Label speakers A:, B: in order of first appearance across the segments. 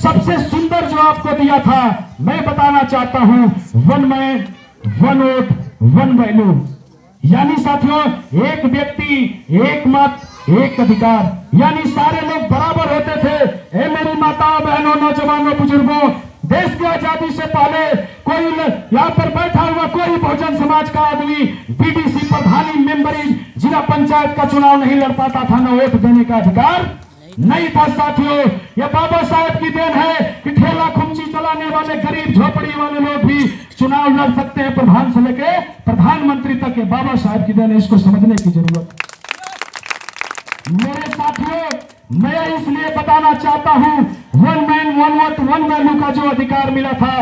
A: सबसे सुंदर जो आपको दिया था, मैं बताना चाहता हूं, 1 मैन 1 वोट 1 वैल्यू। यानी साथियों, एक व्यक्ति एक मत एक अधिकार, यानी सारे लोग बराबर होते थे। ए मेरी माताओं बहनों नौजवानों बुजुर्गों, देश की आजादी से पहले कोई यहाँ पर बैठा हुआ कोई बहुजन समाज का आदमी बीडीसी प्रधानी मेंबरी जिला पंचायत का चुनाव नहीं लड़ पाता था, न वोट देने का अधिकार नहीं था। साथियों, यह बाबा साहेब की देन है कि ठेला खुमची चलाने वाले गरीब झोपड़ी वाले लोग भी चुनाव लड़ सकते हैं, प्रधान से लेके प्रधानमंत्री तक। बाबा साहेब की देन है, इसको समझने की जरूरत। मेरे साथियों, मैं इसलिए बताना चाहता हूं, 1 मैन 1 वोट 1 वैल्यू का जो अधिकार मिला था,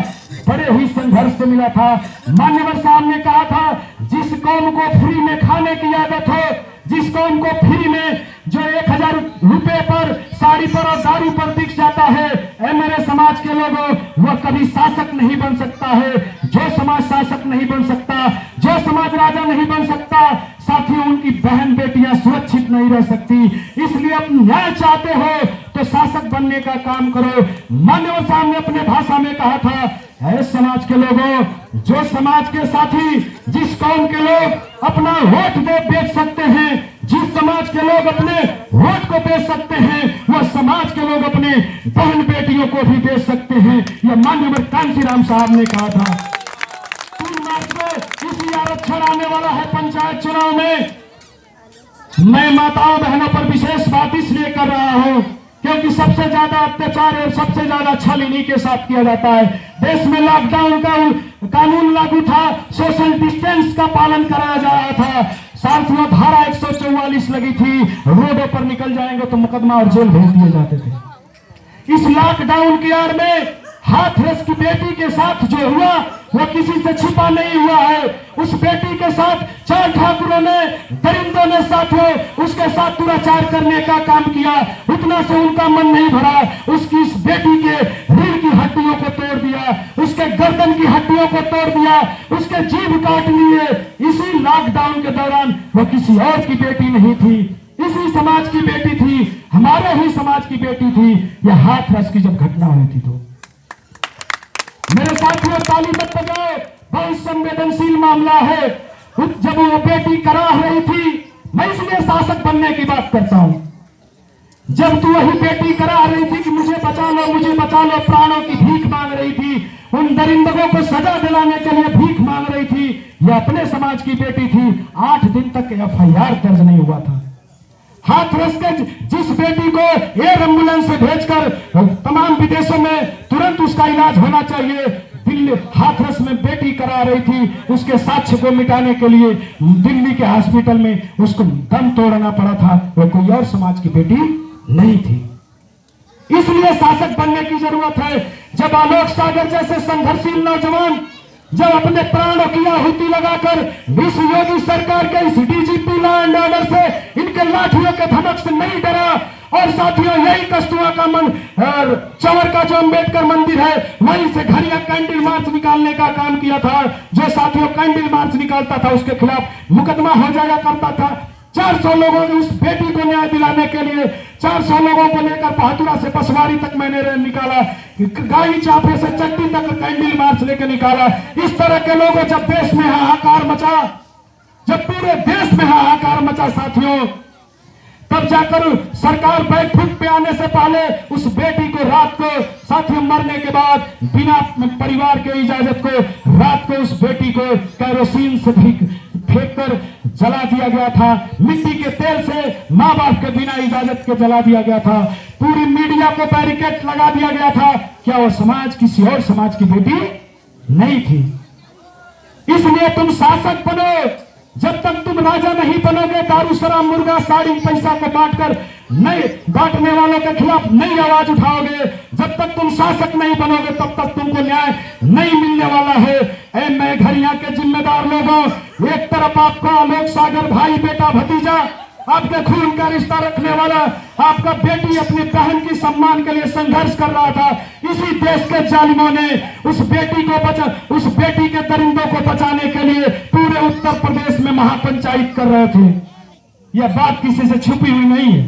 A: बड़े ही संघर्ष से मिला था। मान्यवर साहब ने कहा था, जिस कौम को फ्री में खाने की आदत हो, जिस कौम को फ्री में जो 1000 रुपए पर साड़ी पर और दारू पर दिख जाता है, ऐ मेरे समाज के लोगों, वह कभी शासक नहीं बन सकता है। जो समाज शासक नहीं बन सकता, जो समाज राजा नहीं बन सकता, साथियों उनकी बहन बेटियां सुरक्षित नहीं रह सकती। इसलिए आप न्याय चाहते हो तो शासक बनने का काम करो। मान्यवर साहब ने अपने भाषा में कहा था, है समाज के लोगों, जो समाज के साथी, जिस कौम के लोग अपना वोट दे बेच सकते हैं, जिस समाज के लोग अपने वोट को बेच सकते हैं, वह समाज के लोग अपने बहन बेटियों को भी बेच सकते हैं। यह माननीय कांशीराम साहब ने कहा था। 3 मार्च को इसी आरक्षण आने वाला है पंचायत चुनाव में। मैं माताओं बहनों पर विशेष बात इसलिए कर रहा हूं क्योंकि सबसे ज्यादा अत्याचार और सबसे ज्यादा छल इन्हीं के साथ किया जाता है। देश में लॉकडाउन का कानून लागू था, सोशल डिस्टेंस का पालन कराया जा रहा था। साथियों, धारा 144 लगी थी, रोडों पर निकल जाएंगे तो मुकदमा और जेल भेज दिए जाते थे। इस लॉकडाउन की आड़ में हाथरस की बेटी के साथ जो हुआ वो किसी से छिपा नहीं हुआ है। उस बेटी के साथ 4 ठाकुरों ने, दरिंदों ने साथियों उसके साथ दुराचार करने का काम किया। उतना से उनका मन नहीं भरा, उसकी इस बेटी के रीढ़ की हड्डियों को तोड़ दिया, उसके गर्दन की हड्डियों को तोड़ दिया, उसके जीभ काट लिए। इसी लॉकडाउन के दौरान वो किसी और की बेटी नहीं थी, इसी समाज की बेटी थी, हमारे ही समाज की बेटी थी। यह हाथरस की जब घटना हुई थी तो मेरे साथियों ताली मत बजाओ, बहुत संवेदनशील मामला है। जब वो बेटी कराह रही थी, मैं इसलिए शासक बनने की बात करता हूं, जब तू वही बेटी कराह रही थी कि मुझे बचा लो, मुझे बचा लो, प्राणों की भीख मांग रही थी, उन दरिंदों को सजा दिलाने के लिए भीख मांग रही थी, यह अपने समाज की बेटी थी। 8 दिन तक FIR दर्ज नहीं हुआ था। हाथरस के जिस बेटी को एयर एम्बुलेंस से भेजकर तमाम विदेशों में तुरंत उसका इलाज होना चाहिए, दिल्ली हाथरस में बेटी करा रही थी, उसके साक्ष्य को मिटाने के लिए दिल्ली के हॉस्पिटल में उसको दम तोड़ना पड़ा था। वो कोई और समाज की बेटी नहीं थी। इसलिए शासक बनने की जरूरत है। जब आलोक सागर जैसे संघर्षशील नौजवान जब अपने प्राणों की आहुति लगाकर इस योगी सरकार के इस DGP लॉ एंड ऑर्डर से, इनके लाठियों के धमक से नहीं डरा, और साथियों यही कस्तूरा का चंवर का जो अंबेडकर मंदिर है, वहीं से घड़िया कैंडल मार्च निकालने का काम किया था। जो साथियों कैंडल मार्च निकालता था उसके खिलाफ मुकदमा हो जाया करता था। 400 लोगों ने उस बेटी को न्याय दिलाने के लिए 400 लोगों को लेकर बहादुरा से बसवारी तक मैंने निकाला, गाई चापे से चट्टी तक कैंडल मार्च लेकर निकाला। इस तरह के लोगों जब देश में हाहाकार मचा, जब पूरे देश में हाहाकार मचा साथियों, तब जाकर सरकार बैकफुट पे आने से पहले उस बेटी को रात को साथियों मरने के बाद बिना परिवार के इजाजत को रात को उस बेटी को केरोसिन से फेंक कर जला दिया गया था। मिट्टी के तेल से माँ बाप के बिना इजाजत के जला दिया गया था। पूरी मीडिया को बैरिकेड लगा दिया गया था। क्या वो समाज किसी और समाज की बेटी नहीं थी? इसलिए तुम शासक बनो। जब तक तुम राजा नहीं बनोगे, दारू शराब मुर्गा साड़ी पैसा को बांटकर नहीं बांटने वालों के खिलाफ नई आवाज उठाओगे, जब तक तुम शासक नहीं बनोगे तब तक तुमको न्याय नहीं मिलने वाला है। ऐ मैं घरिया के जिम्मेदार लोगों, एक तरफ आपका आलोक सागर भाई बेटा भतीजा, आपके खून का रिश्ता रखने वाला आपका बेटी अपनी बहन की सम्मान के लिए संघर्ष कर रहा था। इसी देश के जालिमों ने उस बेटी के दरिंदों को बचाने के लिए पूरे उत्तर प्रदेश में महापंचायत कर रहे थे। यह बात किसी से छुपी हुई नहीं है।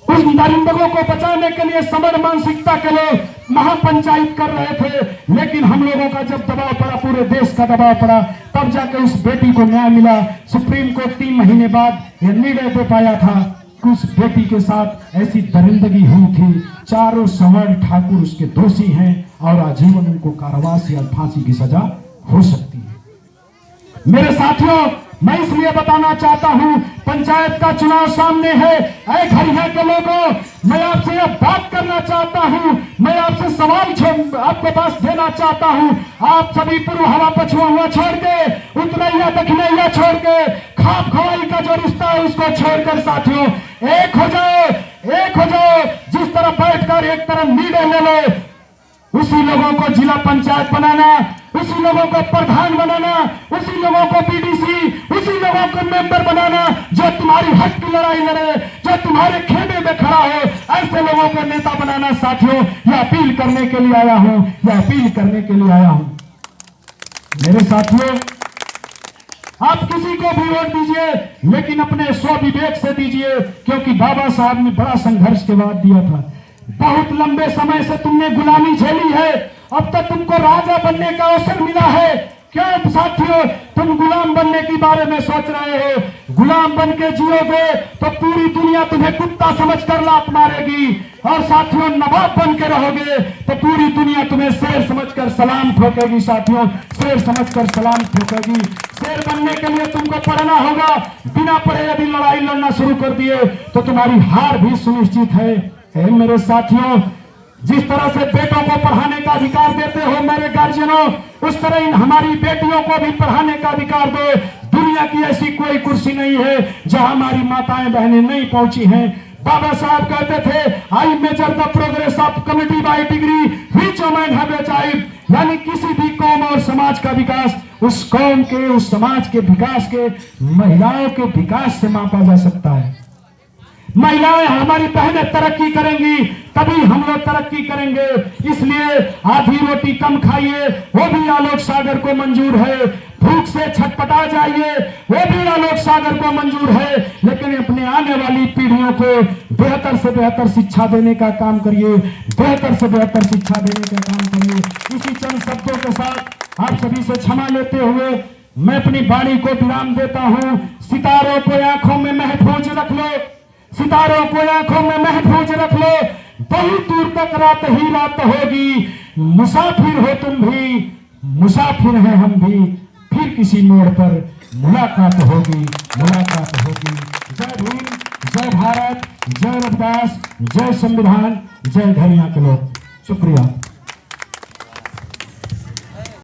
A: उस दरिंदों को बचाने के लिए समर मानसिकता के लोग महापंचायत कर रहे थे, लेकिन हम लोगों का जब दबाव पड़ा, पूरे देश का दबाव पड़ा, तब जाके उस बेटी को न्याय मिला। सुप्रीम कोर्ट 3 महीने बाद यह निर्णय दे पाया था कि उस बेटी के साथ ऐसी दरिंदगी हुई थी। चारों सवर्ण ठाकुर उसके दोषी हैं और आजीवन उनको कारावास या फांसी की सजा हो सकती है। मेरे साथियों, मैं इसलिए बताना चाहता हूं, पंचायत का चुनाव सामने है। ऐ घरिया के लोगों, मैं आपसे यह बात करना चाहता हूं, मैं आपसे सवाल आपके पास देना चाहता हूं। आप सभी पूर्व हवा पछुआ हुआ छोड़ के, उत्तरैया दक्षिणैया छोड़ के, खाप खवाई का जो रिश्ता है उसको छोड़कर साथियों एक हो जाओ, एक हो जाओ। जिस तरह बैठकर एक तरफ निर्णय ले लो, उसी लोगों को जिला पंचायत बनाना, उसी लोगों को प्रधान बनाना, उसी लोगों को बीडीसी, उसी लोगों को मेंबर बनाना जो तुम्हारी हक की लड़ाई लड़े, जो तुम्हारे खेमे में खड़ा हो, ऐसे लोगों को नेता बनाना। साथियों, यह अपील करने के लिए आया हूं, यह अपील करने के लिए आया हूं। मेरे साथियों, आप किसी को भी वोट दीजिए, लेकिन अपने स्वविवेक से दीजिए, क्योंकि बाबा साहब ने बड़ा संघर्ष के बाद दिया था। बहुत लंबे समय से तुमने गुलामी झेली है, अब तक तुमको राजा बनने का अवसर मिला है। क्यों साथियों तुम गुलाम बनने के बारे में सोच रहे हो? गुलाम बन के जियोगे तो पूरी दुनिया तुम्हें कुत्ता समझकर लात मारेगी, और साथियों नवाब बन के रहोगे तो पूरी दुनिया तुम्हें शेर समझकर सलाम ठोकेगी। साथियों, शेर समझकर सलाम ठोकेगी। शेर बनने के लिए तुमको पढ़ना होगा। बिना पढ़े यदि लड़ाई लड़ना शुरू कर दिए तो तुम्हारी हार भी सुनिश्चित है। मेरे साथियों, जिस तरह से बेटों को पढ़ाने का अधिकार देते हो मेरे गार्जियनों, उस तरह इन हमारी बेटियों को भी पढ़ाने का अधिकार दो। दुनिया की ऐसी कोई कुर्सी नहीं है जहां हमारी माताएं बहनें नहीं पहुंची हैं। बाबा साहब कहते थे, I measure the progress of community by degree which women have achieved, यानी किसी भी कौम और समाज का विकास उस कौम के, उस समाज के विकास के महिलाओं के विकास से मापा जा सकता है। महिलाएं, हमारी बहनें तरक्की करेंगी तभी हम लोग तरक्की करेंगे। इसलिए आधी रोटी कम खाइए, वो भी आलोक सागर को मंजूर है। भूख से छटपटा जाइए, वो भी आलोक सागर को मंजूर है। लेकिन अपने आने वाली पीढ़ियों को बेहतर से बेहतर शिक्षा देने का काम करिए, बेहतर से बेहतर शिक्षा देने का काम करिए। इसी चंद शब्दों के साथ आप सभी से क्षमा लेते हुए मैं अपनी वाणी को विराम देता हूं। सितारों को आंखों में महफूज रख लो, सितारों को आंखों में महफूज रख लो, बहुत दूर तक रात ही रात होगी। मुसाफिर हो तुम भी, मुसाफिर हैं हम भी, फिर किसी मोड़ पर मुलाकात होगी, मुलाकात होगी। जय भीम, जय भारत, जय रविदास, जय संविधान, जय घरिया के लोग। शुक्रिया।